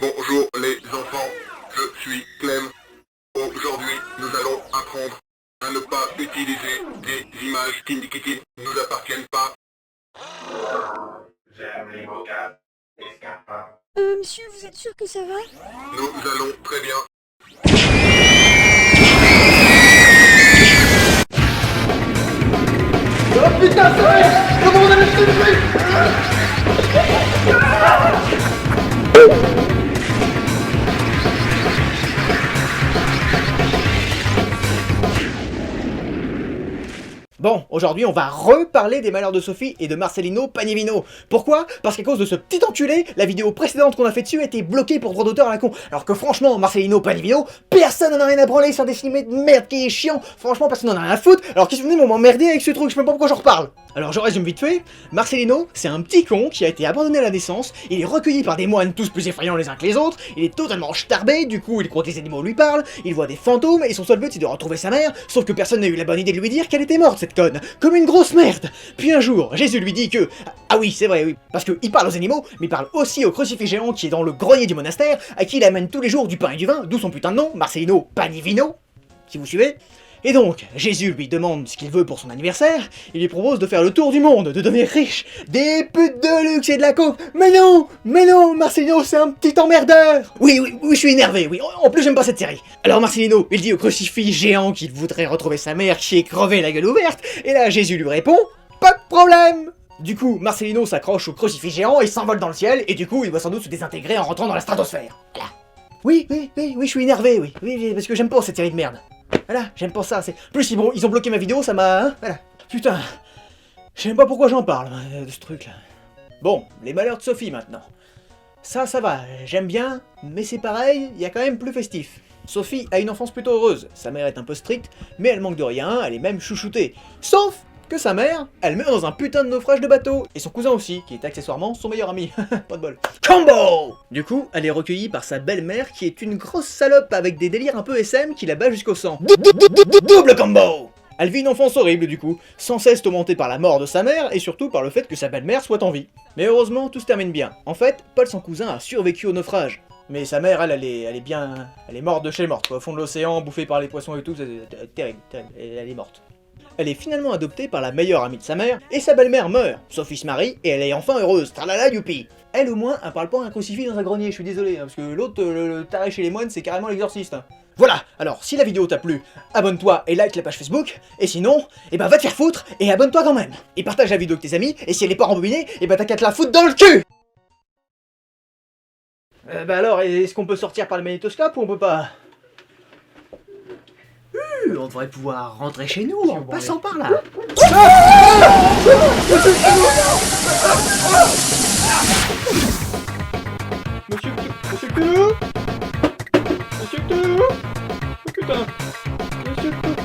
Bonjour les enfants, je suis Clem. Aujourd'hui, nous allons apprendre à ne pas utiliser des images qui ne nous appartiennent pas. J'aime les vocales escarpins. Monsieur, vous êtes sûr que ça va? Nous allons très bien. Oh putain, c'est vrai! Comment on a laissé le truc? Bon, aujourd'hui on va reparler des malheurs de Sophie et de Marcelino Pagnivino. Pourquoi? Parce qu'à cause de ce petit enculé, la vidéo précédente qu'on a fait dessus a été bloquée pour droit d'auteur à la con. Alors que franchement, Marcelino Pagnivino, personne n'en a rien à branler sur des cinémas de merde qui est chiant. Franchement, personne n'en a rien à foutre. Alors qu'est-ce que vous venez m'emmerder avec ce truc? Je sais même pas pourquoi j'en reparle. Alors je résume vite fait, Marcelino, c'est un petit con qui a été abandonné à la naissance, il est recueilli par des moines tous plus effrayants les uns que les autres, il est totalement starbé, du coup il croit que les animaux lui parlent, il voit des fantômes et son seul but c'est de retrouver sa mère, sauf que personne n'a eu la bonne idée de lui dire qu'elle était morte cette conne, comme une grosse merde. Puis un jour, Jésus lui dit que... Ah oui, c'est vrai, oui, parce qu'il parle aux animaux, mais il parle aussi au crucifix géant qui est dans le grenier du monastère, à qui il amène tous les jours du pain et du vin, d'où son putain de nom, Marcelino Pagnivino, si vous suivez. Et donc, Jésus lui demande ce qu'il veut pour son anniversaire, il lui propose de faire le tour du monde, de devenir riche, des putes de luxe et de la coke. Mais non, Marcelino, c'est un petit emmerdeur. Oui, je suis énervé, oui, en plus j'aime pas cette série. Alors Marcelino, il dit au crucifix géant qu'il voudrait retrouver sa mère qui est crevée la gueule ouverte, et là Jésus lui répond, pas de problème. Du coup, Marcelino s'accroche au crucifix géant et s'envole dans le ciel, et du coup, il va sans doute se désintégrer en rentrant dans la stratosphère. Voilà. Oui, je suis énervé, oui, parce que j'aime pas cette série de merde. Voilà, j'aime pas ça, c'est... Plus ils ont bloqué ma vidéo, ça m'a... Hein, voilà. Putain, je sais même pas pourquoi j'en parle, de ce truc-là. Bon, les malheurs de Sophie, maintenant. Ça va, j'aime bien, mais c'est pareil, il y a quand même plus festif. Sophie a une enfance plutôt heureuse, sa mère est un peu stricte, mais elle manque de rien, elle est même chouchoutée. Sauf que sa mère, elle meurt dans un putain de naufrage de bateau, et son cousin aussi, qui est accessoirement son meilleur ami. Pas de bol. Combo! Du coup, elle est recueillie par sa belle-mère, qui est une grosse salope avec des délires un peu SM qui la bat jusqu'au sang. Double combo! Elle vit une enfance horrible du coup, sans cesse tourmentée par la mort de sa mère, et surtout par le fait que sa belle-mère soit en vie. Mais heureusement, tout se termine bien. En fait, Paul son cousin a survécu au naufrage. Mais sa mère, elle est morte de chez morte, quoi, au fond de l'océan, bouffée par les poissons et tout, c'est terrible, elle est morte. Elle est finalement adoptée par la meilleure amie de sa mère, et sa belle-mère meurt. Sophie se marie, et elle est enfin heureuse, tralala youpi. Elle au moins, elle parle pas un crucifix dans un grenier, je suis désolé, hein, parce que l'autre, le taré chez les moines, c'est carrément l'exorciste. Hein. Voilà, alors si la vidéo t'a plu, abonne-toi et like la page Facebook, et sinon, va te faire foutre, et abonne-toi quand même. Et partage la vidéo avec tes amis, et si elle est pas rembobinée, t'as qu'à te la foutre dans le cul. Alors, est-ce qu'on peut sortir par le magnétoscope ou on peut pas? On devrait pouvoir rentrer chez nous en passant par là. Monsieur Cthulhu? Monsieur Cthulhu? Oh putain. Monsieur Cthulhu.